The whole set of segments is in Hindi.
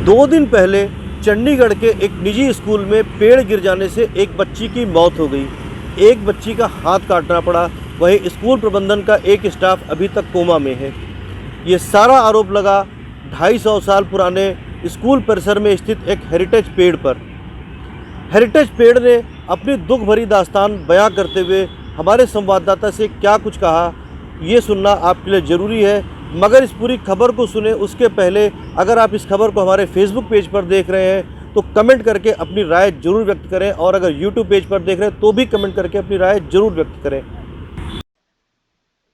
2 दिन पहले चंडीगढ़ के एक निजी स्कूल में पेड़ गिर जाने से एक बच्ची की मौत हो गई। एक बच्ची का हाथ काटना पड़ा। वहीं स्कूल प्रबंधन का एक स्टाफ अभी तक कोमा में है। ये सारा आरोप लगा 250 साल पुराने स्कूल परिसर में स्थित एक हेरिटेज पेड़ पर। हेरिटेज पेड़ ने अपनी दुख भरी दास्तान बयां करते हुए हमारे संवाददाता से क्या कुछ कहा, ये सुनना आपके लिए ज़रूरी है। मगर इस पूरी खबर को सुने उसके पहले अगर आप इस खबर को हमारे फेसबुक पेज पर देख रहे हैं तो कमेंट करके अपनी राय ज़रूर व्यक्त करें, और अगर यूट्यूब पेज पर देख रहे हैं तो भी कमेंट करके अपनी राय ज़रूर व्यक्त करें।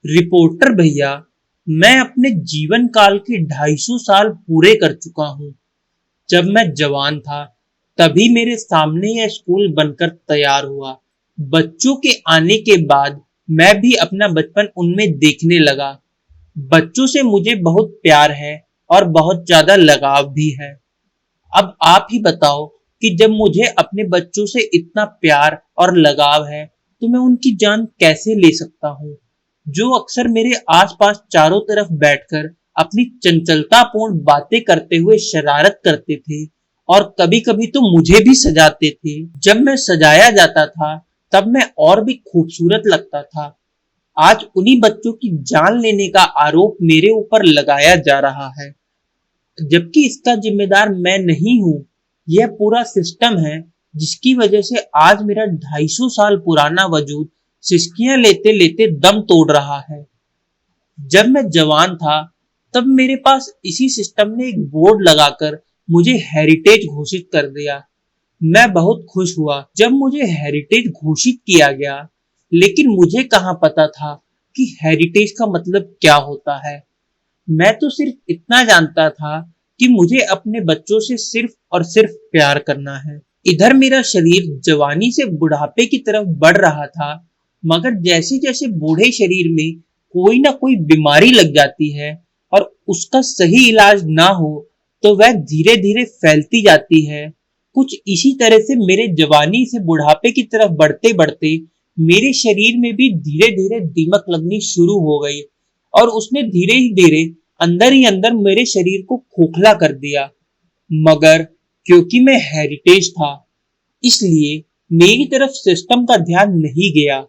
रिपोर्टर भैया, मैं अपने जीवन काल के 250 साल पूरे कर चुका हूँ। जब मैं जवान था तभी मेरे सामने यह स्कूल बनकर तैयार हुआ। बच्चों के आने के बाद मैं भी अपना बचपन उनमें देखने लगा। बच्चों से मुझे बहुत प्यार है और बहुत ज्यादा लगाव भी है। अब आप ही बताओ कि जब मुझे अपने बच्चों से इतना प्यार और लगाव है तो मैं उनकी जान कैसे ले सकता हूँ, जो अक्सर मेरे आसपास चारों तरफ बैठकर अपनी चंचलतापूर्ण बातें करते हुए शरारत करते थे और कभी कभी तो मुझे भी सजाते थे। जब मैं सजाया जाता था तब मैं और भी खूबसूरत लगता था। आज उन्हीं बच्चों की जान लेने का आरोप मेरे ऊपर लगाया जा रहा है, जबकि इसका जिम्मेदार मैं नहीं हूं। यह पूरा सिस्टम है जिसकी वजह से आज मेरा 250 साल पुराना वजूद सिसकियां लेते लेते दम तोड़ रहा है। जब मैं जवान था तब मेरे पास इसी सिस्टम ने एक बोर्ड लगाकर मुझे हेरिटेज घोषित कर दिया। मैं बहुत खुश हुआ जब मुझे हेरिटेज घोषित किया गया, लेकिन मुझे कहां पता था कि हेरिटेज का मतलब क्या होता है। मैं तो सिर्फ इतना जानता था कि मुझे अपने बच्चों से सिर्फ और सिर्फ प्यार करना है। इधर मेरा शरीर जवानी से बुढ़ापे की तरफ बढ़ रहा था, मगर जैसे जैसे बूढ़े शरीर में कोई ना कोई बीमारी लग जाती है और उसका सही इलाज ना हो तो वह धीरे धीरे फैलती जाती है। कुछ इसी तरह से मेरे जवानी से बुढ़ापे की तरफ बढ़ते बढ़ते मेरे शरीर में भी धीरे धीरे दीमक लगनी शुरू हो गई, और उसने धीरे ही धीरे अंदर ही अंदर मेरे शरीर को खोखला कर दिया। मगर क्योंकि मैं हेरिटेज था इसलिए मेरी तरफ सिस्टम का ध्यान नहीं गया।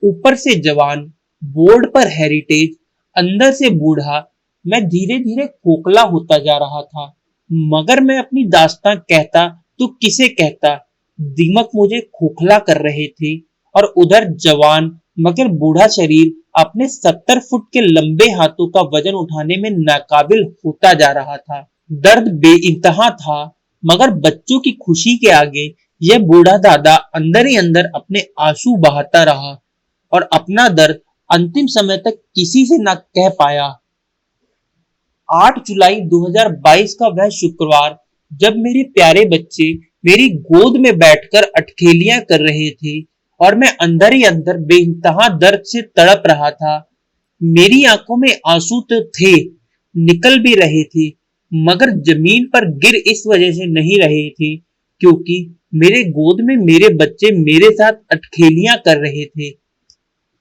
ऊपर से जवान, बोर्ड पर हेरिटेज, अंदर से बूढ़ा, मैं धीरे धीरे खोखला होता जा रहा था। मगर मैं अपनी दास्तां कहता तो किसे कहता। दीमक मुझे खोखला कर रहे थे और उधर जवान मगर बूढ़ा शरीर अपने 70 फुट के लंबे हाथों का वजन उठाने में नाकाबिल होता जा रहा था। दर्द बेइंतहा था, मगर बच्चों की खुशी के आगे यह बूढ़ा दादा अंदर ही अंदर अपने आंसू बहाता रहा और अपना दर्द अंतिम समय तक किसी से न कह पाया। 8 जुलाई 2022 का वह शुक्रवार, जब मेरे प्यारे बच्चे मेरी गोद में बैठकर अटखेलियां कर रहे थे और मैं अंदर ही अंदर बेइंतहा दर्द से तड़प रहा था। मेरी आंखों में आंसू तो थे, निकल भी रहे थे, मगर जमीन पर गिर इस वजह से नहीं रहे थे क्योंकि मेरे गोद में मेरे बच्चे मेरे साथ अटखेलियां कर रहे थे।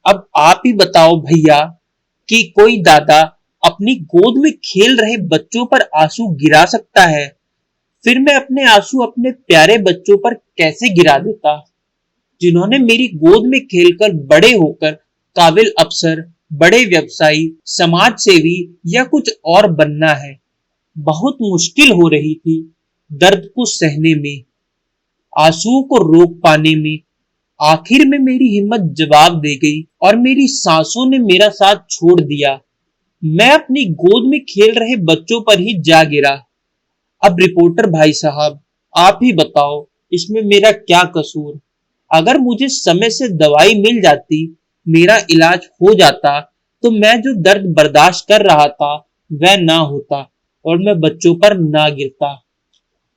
अब आप ही बताओ भैया कि कोई दादा अपनी गोद में खेल रहे बच्चों पर आंसू गिरा सकता है? फिर मैं अपने आंसू अपने प्यारे बच्चों पर कैसे गिरा देता, जिन्होंने मेरी गोद में खेलकर बड़े होकर काबिल अफसर, बड़े व्यवसायी, समाज सेवी या कुछ और बनना है। बहुत मुश्किल हो रही थी दर्द को सहने में, आंसुओं को रोक पाने में। आखिर में मेरी हिम्मत जवाब दे गई और मेरी सांसों ने मेरा साथ छोड़ दिया। मैं अपनी गोद में खेल रहे बच्चों पर ही जा गिरा। अब रिपोर्टर भाई साहब, आप ही बताओ इसमें मेरा क्या कसूर? अगर मुझे समय से दवाई मिल जाती, मेरा इलाज हो जाता, तो मैं जो दर्द बर्दाश्त कर रहा था वह ना होता और मैं बच्चों पर ना गिरता।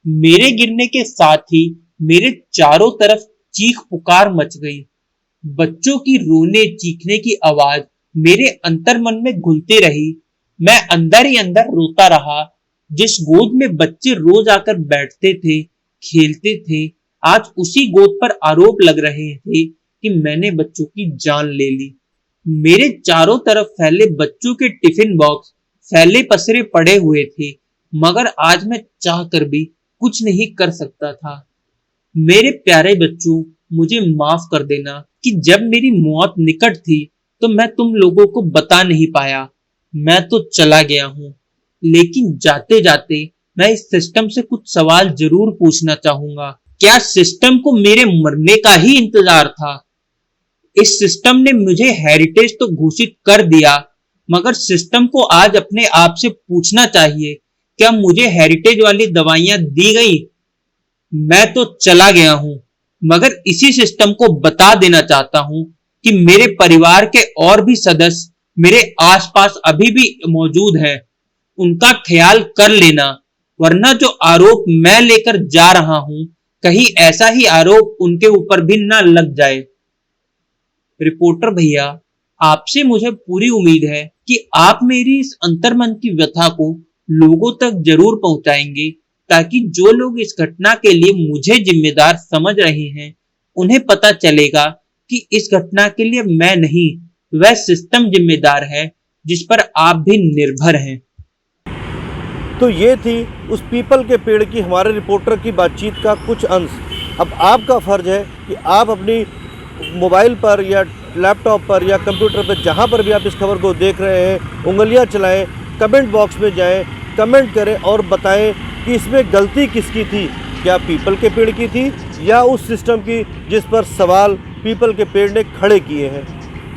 मेरे गिरने के साथ ही मेरे चारों तरफ चीख पुकार मच गई। बच्चों की रोने चीखने की आवाज मेरे अंतर्मन में घुलती रही। मैं अंदर ही अंदर रोता रहा। जिस गोद में बच्चे रोज आकर बैठते थे, खेलते थे, आज उसी गोद पर आरोप लग रहे थे कि मैंने बच्चों की जान ले ली। मेरे चारों तरफ फैले बच्चों के टिफिन बॉक्स फैले पसरे पड़े हुए थे। मगर आज मैं चाह कर भी कुछ नहीं कर सकता था। मेरे प्यारे बच्चों, मुझे माफ कर देना कि जब मेरी मौत निकट थी तो मैं तुम लोगों को बता नहीं पाया। मैं तो चला गया हूं, लेकिन जाते जाते मैं इस सिस्टम से कुछ सवाल जरूर पूछना चाहूंगा। क्या सिस्टम को मेरे मरने का ही इंतजार था? इस सिस्टम ने मुझे हेरिटेज तो घोषित कर दिया, मगर सिस्टम को आज अपने आप से पूछना चाहिए, क्या मुझे हेरिटेज वाली दवाइयां दी गई? मैं तो चला गया हूं, मगर इसी सिस्टम को बता देना चाहता हूं कि मेरे परिवार के और भी सदस्य मेरे आसपास अभी भी मौजूद हैं। उनका ख्याल कर लेना, वरना जो आरोप मैं लेकर जा रहा हूं, कहीं ऐसा ही आरोप उनके ऊपर भी ना लग जाए। रिपोर्टर भैया, आपसे मुझे पूरी उम्मीद है कि आप मेरी इस अंतर्मन की व्यथा को लोगों तक जरूर पहुंचाएंगे, ताकि जो लोग इस घटना के लिए मुझे जिम्मेदार समझ रहे हैं, उन्हें पता चलेगा कि इस घटना के लिए मैं नहीं, वह सिस्टम जिम्मेदार है जिस पर आप भी निर्भर हैं। तो ये थी उस पीपल के पेड़ की हमारे रिपोर्टर की बातचीत का कुछ अंश। अब आपका फ़र्ज़ है कि आप अपनी मोबाइल पर या लैपटॉप पर या कंप्यूटर पर जहाँ पर भी आप इस खबर को देख रहे हैं, उंगलियां चलाएं, कमेंट बॉक्स में जाएं, कमेंट करें और बताएं कि इसमें गलती किसकी थी। क्या पीपल के पेड़ की थी या उस सिस्टम की जिस पर सवाल पीपल के पेड़ ने खड़े किए हैं।